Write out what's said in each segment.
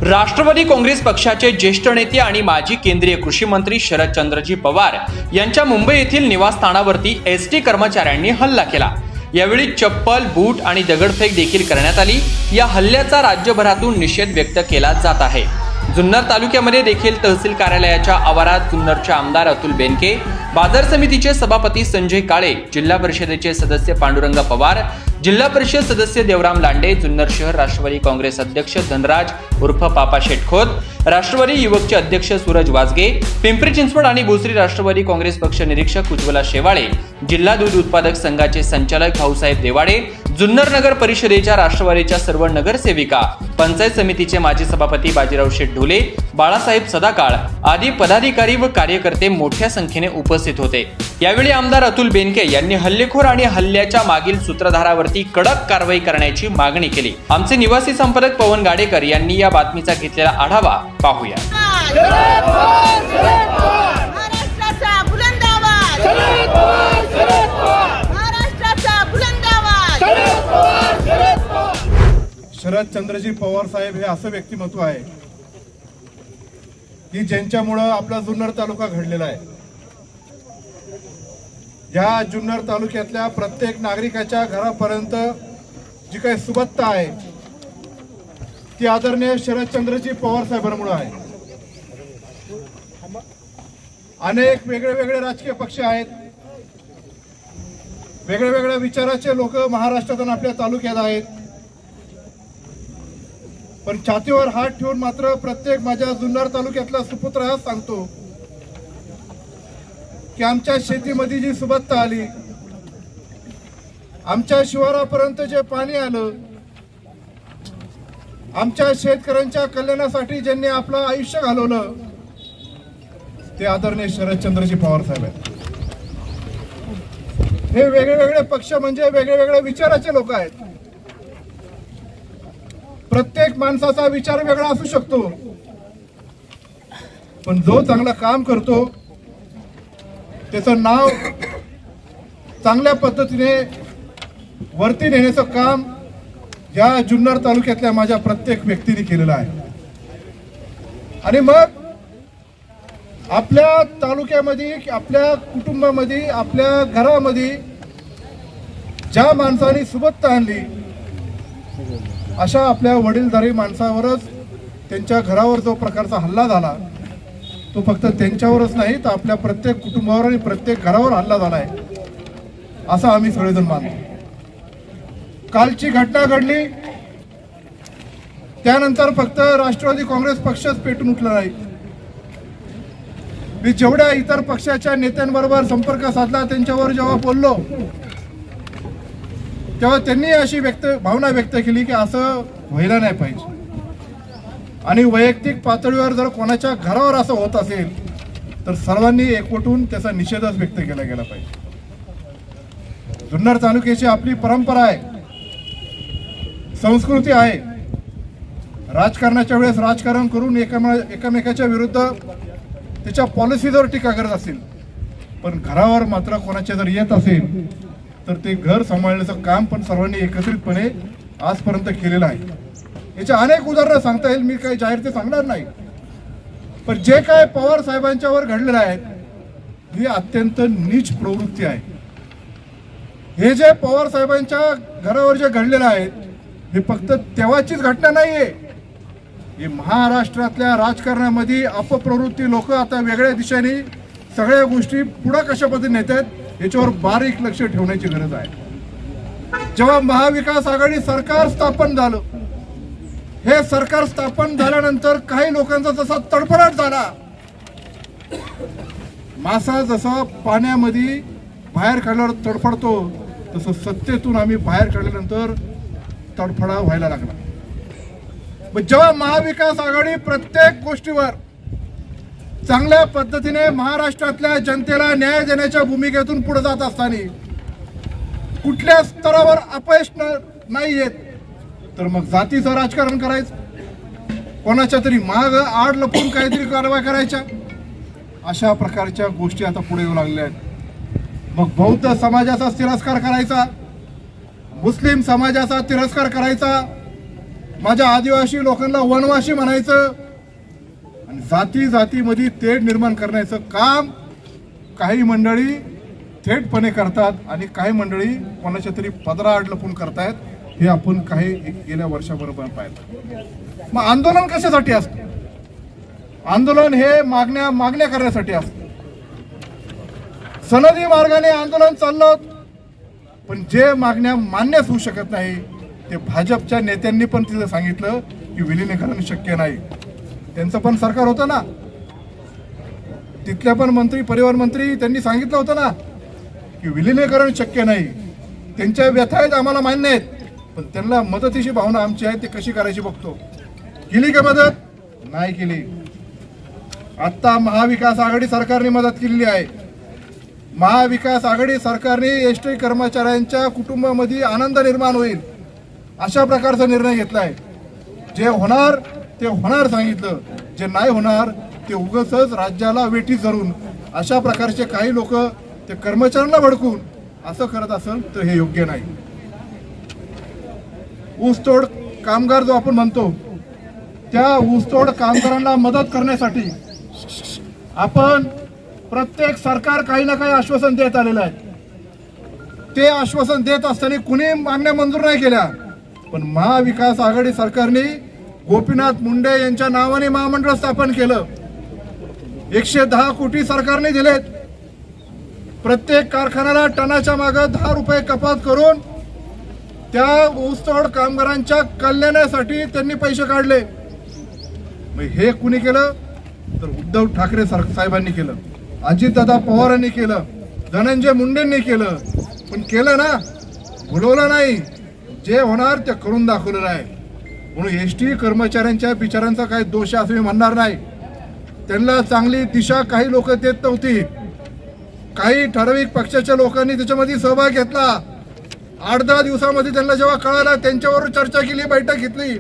राष्ट्रवादी काँग्रेस पक्षाचे ज्येष्ठ नेते आणि माजी केंद्रीय कृषी मंत्री शरदचंद्रजी पवार यांच्या मुंबई येथील निवासस्थानावरती एसटी कर्मचाऱ्यांनी हल्ला केला। यावेळी चप्पल, बूट आणि दगडफेक देखील करण्यात आली। या हल्ल्याचा राज्यभरातून निषेध व्यक्त केला जात आहे। जुन्नर तालुक्यामध्ये देखील तहसील कार्यालयाच्या आवारात जुन्नरचे आमदार अतुल बेनके, बाजार समितीचे सभापती संजय काळे, जिल्हा परिषदेचे सदस्य पांडुरंग पवार, जिल्हा परिषद सदस्य देवराम लांडे, जुन्नर शहर राष्ट्रवादी काँग्रेस अध्यक्ष धनराज उर्फ पापा शेटखोत, राष्ट्रवादी युवकचे अध्यक्ष सूरज वाजगे, पिंपरी चिंचवड आणि भोसरी राष्ट्रवादी काँग्रेस पक्ष निरीक्षक उज्ज्वला शेवाळे, जिल्हा दूध उत्पादक संघाचे संचालक भाऊसाहेब देवाडे, जुन्नर नगर परिषदेच्या राष्ट्रवादीच्या सर्व नगरसेविका, पंचायत समितीचे माजी सभापती बाजीराव शेठ ढोले, बाळासाहेब सदाकाळ आदी पदाधिकारी व कार्यकर्ते मोठ्या संख्येने उपस्थित होते। यावेळी आमदार अतुल बेनके यांनी हल्लेखोर आणि हल्ल्याच्या मागील सूत्रधारावरती कडक कारवाई करण्याची मागणी केली। आमचे निवासी संपादक पवन गाडेकर यांनी या बातमीचा घेतलेला आढावा पाहूया। शरदचंद्रजी पवार साहेब हे असं व्यक्तिमत्व आहे की ज्यांच्यामुळं आपला जुन्नर तालुका घडलेला आहे। या जुन्नर तालुक्यातल्या प्रत्येक नागरिकाच्या घरापर्यंत जी काही सुबत्ता आहे ती आदरणीय शरदचंद्रजी पवार साहेबांमुळे आहे। अनेक वेगळे राजकीय पक्ष आहेत, वेगळ्या विचाराचे लोक महाराष्ट्रात आणि आपल्या तालुक्यात आहेत, पण छातीवर हात ठेवून मात्र प्रत्येक माझ्या जुन्नर तालुक्यातला सुपुत्र हा सांगतो की आमच्या शेतीमध्ये जी सुबत्ता आली, आमच्या शिवारापर्यंत जे पाणी आलं, आमच्या शेतकऱ्यांच्या कल्याणासाठी ज्यांनी आपलं आयुष्य घालवलं ते आदरणीय शरदचंद्रजी पवार साहेब आहेत। हे वेगळे पक्ष म्हणजे वेगळ्या विचाराचे लोक आहेत। प्रत्येक माणसाचा विचार वेगळा असू शकतो, पण जो चांगला काम करतो त्याचं नाव चांगल्या पद्धतीने वरती नेण्याचं काम या जुन्नर तालुक्यातल्या माझ्या प्रत्येक व्यक्तीने केलेलं आहे। आणि मग आपल्या तालुक्यामध्ये, आपल्या कुटुंबामध्ये, आपल्या घरामध्ये ज्या माणसाने सुबत्ता आणली अशा आपल्या वडीलधारी माणसावरच त्यांच्या घरावर जो प्रकारचा हल्ला झाला तो फक्त त्यांच्यावरच नाही तर आपल्या प्रत्येक कुटुंबावर आणि प्रत्येक घरावर हल्ला झालाय असं आम्ही सगळेजण मानतो। कालची घटना घडली त्यानंतर फक्त राष्ट्रवादी काँग्रेस पक्षच पेटून उठला नाही। मी जेवढ्या इतर पक्षाच्या नेत्यांबरोबर संपर्क साधला, त्यांच्यावर जेव्हा बोललो तेव्हा त्यांनी अशी भावना व्यक्त केली की असं व्हायला नाही पाहिजे आणि वैयक्तिक पातळीवर जर कोणाच्या घरावर असं होत असेल तर सर्वांनी एकवटून त्याचा निषेधच व्यक्त केला गेला पाहिजे। जुन्नर तालुक्याची आपली परंपरा आहे, संस्कृती आहे। राजकारणाच्या वेळेस राजकारण करून एकमेकाच्या विरुद्ध त्याच्या पॉलिसीवर टीका करत असेल, पण घरावर मात्र कोणाच्या जर येत असेल तर ते घर सांभाळण्याचं काम पण सर्वांनी एकत्रितपणे आजपर्यंत केलेलं आहे। याच्या अनेक उदाहरणं सांगता येईल, मी काही जाहीर ते सांगणार नाही, पण जे काय पवार साहेबांच्यावर घडलेलं आहे ही अत्यंत नीच प्रवृत्ती आहे। हे जे पवार साहेबांच्या घरावर जे घडलेलं आहे हे फक्त तेव्हाचीच घटना नाहीये, ही महाराष्ट्रातल्या राजकारणामध्ये अपप्रवृत्ती लोक आता वेगळ्या दिशेने सगळ्या गोष्टी पुढे कशा पद्धतीने नेतात याच्यावर बारीक लक्ष ठेवण्याची गरज आहे। जेव्हा महाविकास आघाडी सरकार स्थापन झालं, हे सरकार स्थापन झाल्यानंतर काही लोकांचा जसा तडफडाट झाला, मासा जसा पाण्यामध्ये बाहेर काढल्यावर तडफडतो तसं सत्तेतून आम्ही बाहेर काढल्यानंतर तडफडा व्हायला लागला। जेव्हा महाविकास आघाडी प्रत्येक गोष्टीवर चांगल्या पद्धतीने महाराष्ट्रातल्या जनतेला न्याय देण्याच्या भूमिकेतून पुढे जात असताना कुठल्या स्तरावर अपयश नाही येत तर मग जातीचं राजकारण करायचं, कोणाच्या तरी माग आड लपून काहीतरी कारवाई करायच्या, अशा प्रकारच्या गोष्टी आता पुढे येऊ लागल्या आहेत। मग बौद्ध समाजाचा तिरस्कार करायचा, मुस्लिम समाजाचा तिरस्कार करायचा, माझ्या आदिवासी लोकांना वनवासी म्हणायचं आणि जाती जातीमध्ये तेढ निर्माण करण्याचं काम काही मंडळी थेटपणे करतात आणि काही मंडळी कोणाच्या तरी पदराआड लपून करतायत हे आपण काही गेल्या वर्षाबरोबर पाहिलं. मग आंदोलन कशासाठी असतं? आंदोलन हे मागण्या करण्यासाठी असतं. सनदी मार्गाने आंदोलन चाललं, पण जे मागण्या मान्यच होऊ शकत नाही ते भाजपच्या नेत्यांनी पण तिथं सांगितलं की विलिनीकरण शक्य नाही. त्यांचं पण सरकार होतं ना, तिथल्या पण मंत्री परिवहन मंत्री त्यांनी सांगितलं होतं ना की विलिनीकरण शक्य नाही. त्यांच्या व्यथा आहेत आम्हाला मान्य आहेत, पण त्यांना मदतीची भावना आमची आहे, ती कशी करायची बघतो. केली का मदत? नाही केली. आता महाविकास आघाडी सरकारने मदत केलेली आहे. महाविकास आघाडी सरकारने एसटी कर्मचाऱ्यांच्या कुटुंबामध्ये आनंद निर्माण होईल अशा प्रकारचा निर्णय घेतलाय. जे होणार ते होणार सांगितलं, जे नाही होणार ते उगाचच राज्याला वेठी धरून अशा प्रकारचे काही लोक ते कर्मचाऱ्यांना भडकून असं करत असेल तर हे योग्य नाही. ऊसतोड कामगार जो आपण म्हणतो त्या ऊसतोड कामगारांना मदत करण्यासाठी आपण प्रत्येक सरकार काही ना काही आश्वासन देत आलेलं आहे. ते आश्वासन देत असताना कुणी मागण्या मंजूर नाही केल्या, पण महाविकास आघाडी सरकारने गोपीनाथ मुंडे यांच्या नावाने महामंडळ स्थापन केलं. 110 कोटी सरकारने दिलेत. प्रत्येक कारखान्याला टनाच्या मागे 10 रुपये कपात करून त्या ऊसतोड कामगारांच्या कल्याणासाठी त्यांनी पैसे काढले. हे कुणी केलं तर उद्धव ठाकरे साहेबांनी केलं, अजितदादा पवारांनी केलं, धनंजय मुंडेंनी केलं. पण केलं ना, बोलवलं नाही. जे होणार ते करून दाखवलेलं आहे. म्हणून एसटी कर्मचाऱ्यांच्या बिचारांचा काही दोष आहे असं मी म्हणणार नाही. त्यांना चांगली दिशा काही लोक देत नव्हती. काही ठराविक पक्षाच्या लोकांनी त्याच्यामध्ये सहभाग घेतला. 8-10 दिवसामध्ये त्यांना जेव्हा कळालं, त्यांच्यावर चर्चा केली, बैठक घेतली,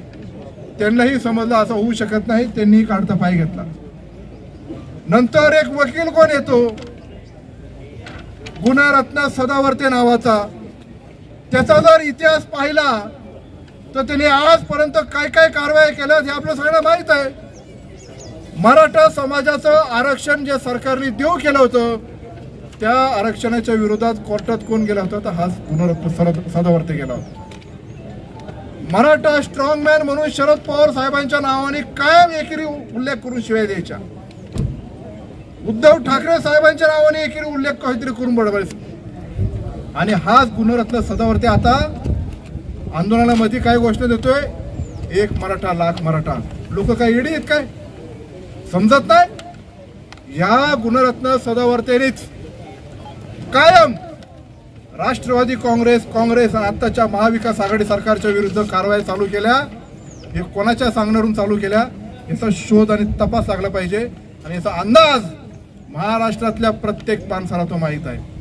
त्यांनाही समजलं असं होऊ शकत नाही. त्यांनी काढता पाय घेतला. नंतर एक वकील कोण येतो, गुणरत्न सदावर्ते नावाचा. त्याचा जर इतिहास पाहिला तर त्याने आजपर्यंत काय काय कारवाई केल्या हे आपल्या सगळ्यांना माहित आहे. मराठा समाजाचं आरक्षण जे सरकारने देऊ केलं होतं त्या आरक्षणाच्या विरोधात कोर्टात कोण गेला होता तर हाच गुणरत्न सदावर्ते गेला होता. मराठा स्ट्रॉंगमॅन म्हणून शरद पवार साहेबांच्या नावाने कायम एकेरी उल्लेख करून शिवाय द्यायच्या. उद्धव ठाकरे साहेबांच्या नावाने एकेरी उल्लेख काहीतरी करून बडबडायचं. आणि हाच गुणरत्न सदावर्ते आता आंदोलनामध्ये काय घोषणा देतोय, 1 मराठा लाख मराठा. लोक काय येडी आहेत काय, समजत नाही. या गुणरत्न सदावर्तेनेच कायम राष्ट्रवादी काँग्रेस आताच्या महाविकास आघाडी सरकारच्या विरुद्ध कारवाई चालू केल्या. हे कोणाच्या सांगण्यावरून चालू केल्या याचा शोध आणि तपास लागला पाहिजे. आणि याचा अंदाज महाराष्ट्रातल्या प्रत्येक माणसाला तो माहीत आहे.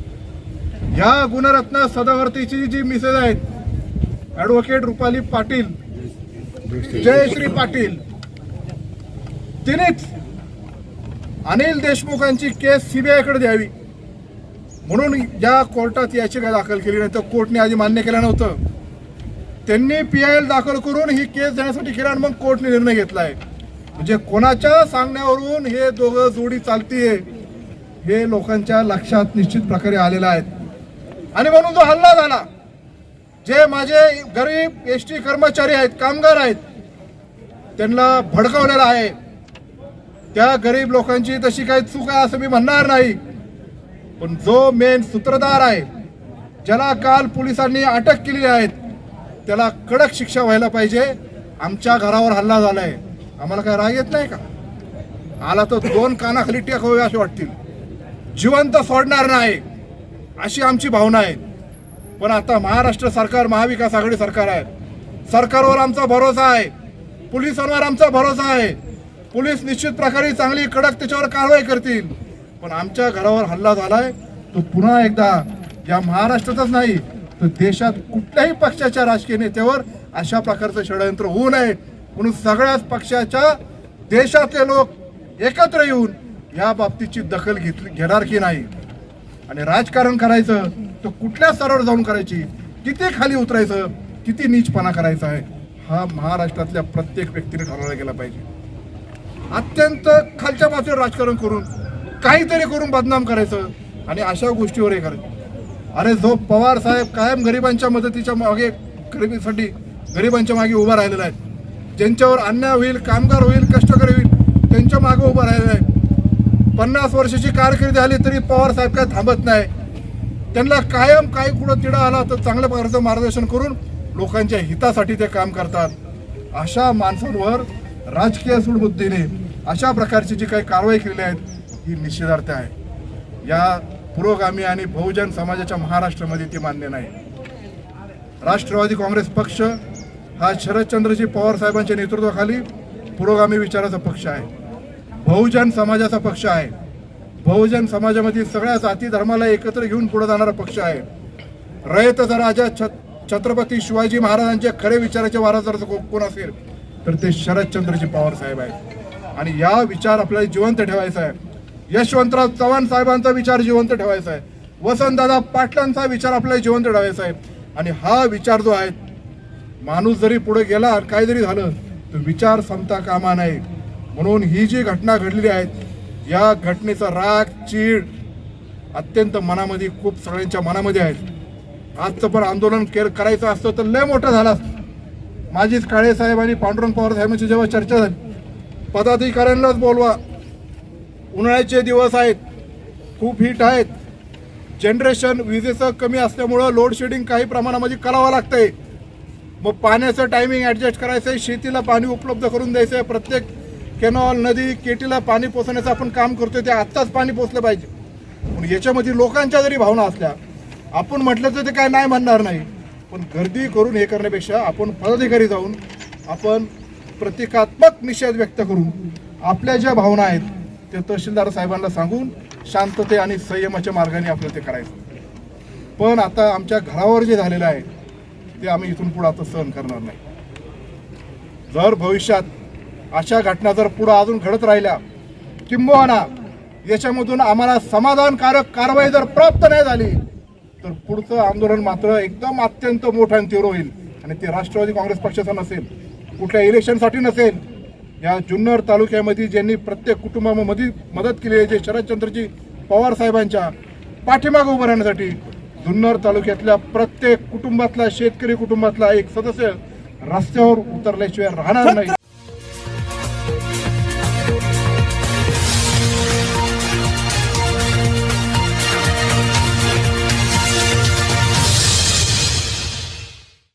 या गुणरत्न सदावर्तेची जी मिसेस आहेत, ॲडव्होकेट रुपाली पाटील, जयश्री पाटील, तिनेच अनिल देशमुखांची केस सीबीआयकडे द्यावी म्हणून या कोर्टात याचिका दाखल केली. नाही तर कोर्टने आधी मान्य केलं नव्हतं. त्यांनी PIL दाखल करून ही केस देण्यासाठी केला आणि मग कोर्टने निर्णय घेतलाय. म्हणजे कोणाच्या सांगण्यावरून हे दोघं जोडी चालतीये हे लोकांच्या लक्षात निश्चित प्रकारे आलेलं आहे. आणि म्हणून जो हल्ला झाला, जे माझे गरीब एसटी कर्मचारी आहेत, कामगार आहेत, त्यांना भडकवलेला आहे. त्या गरीब लोकांची तशी काही चूक आहे असं मी म्हणणार नाही, पण जो मेन सूत्रधार आहे, ज्याला काल पोलिसांनी अटक केलेली आहे, त्याला कडक शिक्षा व्हायला पाहिजे. आमच्या घरावर हल्ला झालाय, आम्हाला काय राग येत नाही का? आला तर 2 कानाखाली टेकावे असे वाटतील, जिवंत सोडणार नाही अशी आमची भावना आहे. पण आता महाराष्ट्र सरकार, महाविकास आघाडी सरकार आहे. सरकारवर आमचा भरोसा आहे, पोलिसांवर आमचा भरोसा आहे. पोलीस निश्चित प्रकारे चांगली कडक त्याच्यावर कारवाई करतील. पण आमच्या घरावर हल्ला झालाय तो पुन्हा एकदा या महाराष्ट्रातच नाही तर देशात कुठल्याही पक्षाच्या राजकीय नेत्यावर अशा प्रकारचं षडयंत्र होऊ नये म्हणून सगळ्याच पक्षाच्या देशातले लोक एकत्र येऊन या बाबतीची दखल घेणार की नाही. आणि राजकारण करायचं तर कुठल्या स्तरावर जाऊन करायची, किती खाली उतरायचं, किती नीचपणा करायचा आहे हा महाराष्ट्रातल्या प्रत्येक व्यक्तीने ठरवला गेला पाहिजे. अत्यंत खालच्या पातळीवर राजकारण करून काहीतरी करून बदनाम करायचं आणि अशा गोष्टीवर हे करायचं. अरे जो पवार साहेब कायम गरिबांच्या मदतीच्या मागे, गरिबीसाठी गरिबांच्या मागे उभा राहिलेला आहे, ज्यांच्यावर अन्याय होईल, कामगार होईल, कष्टकरी होईल, त्यांच्या मागे उभा राहिलेला आहे. 50 वर्षाची कारकीर्द आली तरी पवार साहेब काय थांबत नाही. त्यांना कायम काही कुठं तिढा आला तर चांगल्या प्रकारचं मार्गदर्शन करून लोकांच्या हितासाठी ते काम करतात. अशा माणसांवर राजकीय सूडबुद्धीने अशा प्रकारची जी काही कारवाई केलेली आहेत ही निषेधार्थ आहे. या पुरोगामी आणि बहुजन समाजाच्या महाराष्ट्रामध्ये ती मान्य नाही. राष्ट्रवादी काँग्रेस पक्ष हा शरदचंद्रजी पवार साहेबांच्या नेतृत्वाखाली पुरोगामी विचाराचा पक्ष आहे, बहुजन समाजाचा पक्ष आहे. बहुजन समाजामधील सगळ्या जाती धर्माला एकत्र घेऊन पुढे जाणारा पक्ष आहे. रयतेचा राजा छत्रपती शिवाजी महाराजांच्या खरे विचाराचे वारसदार कोण असेल तर ते शरदचंद्रजी पवार साहेब आहेत. आणि या विचार आपल्याला जिवंत ठेवायचा आहे. यशवंतराव चव्हाण साहेबांचा विचार जिवंत ठेवायचा आहे. वसंतदादा पाटलांचा विचार आपल्याला जिवंत ठेवायचा आहे. आणि हा विचार जो आहे, माणूस जरी पुढे गेला काय जरी झालं तर विचार संपता कामा नये. म्हणून ही जी घटना घडलेली आहे, या घटनेचा राग, चीड अत्यंत मनामध्ये, खूप सगळ्यांच्या मनामध्ये आहे. आजचं पण आंदोलन करायचं असतं तर लय मोठं झालं असतं. माझीच काळे साहेब आणि पांडुरंग पवार साहेबांची जेव्हा चर्चा झाली, पदाधिकाऱ्यांनाच बोलवा, उन्हाळ्याचे दिवस आहेत, खूप हीट आहेत, जनरेशन विजेचं कमी असल्यामुळं लोड शेडिंग काही प्रमाणामध्ये करावं लागतंय. मग पाण्याचं टायमिंग ॲडजस्ट करायचं आहे, शेतीला पाणी उपलब्ध करून द्यायचं आहे. प्रत्येक कॅनॉल, नदी, केटीला पाणी पोचवण्याचं आपण काम करतोय, ते आत्ताच पाणी पोचलं पाहिजे. पण याच्यामध्ये लोकांच्या जरी भावना असल्या, आपण म्हटलं तर ते काय नाही म्हणणार नाही, पण गर्दी करून हे करण्यापेक्षा आपण पदाधिकारी जाऊन आपण प्रतिकात्मक निषेध व्यक्त करून आपल्या ज्या भावना आहेत ते तहसीलदार साहेबांना सांगून शांतते आणि संयमाच्या मार्गाने आपल्याला ते करायचं. पण आता आमच्या घरावर जे झालेलं आहे ते आम्ही इथून पुढे आता सहन करणार नाही. जर भविष्यात अशा घटना जर पुढे अजून घडत राहिल्या, किंबहुना याच्यामधून आम्हाला समाधानकारक कारवाई जर प्राप्त नाही झाली तर पुढचं आंदोलन मात्र एकदम अत्यंत मोठं आणि तीव्र होईल. आणि ते राष्ट्रवादी काँग्रेस पक्षाचं नसेल, कुठल्या इलेक्शनसाठी नसेल. या जुन्नर तालुक्यामध्ये ज्यांनी प्रत्येक कुटुंबामध्ये मदत केली आहे, जे शरदचंद्रजी पवार साहेबांच्या पाठीमागे उभं राहण्यासाठी, जुन्नर तालुक्यातल्या प्रत्येक कुटुंबातला, शेतकरी कुटुंबातला एक सदस्य रस्त्यावर उतरल्याशिवाय राहणार नाही.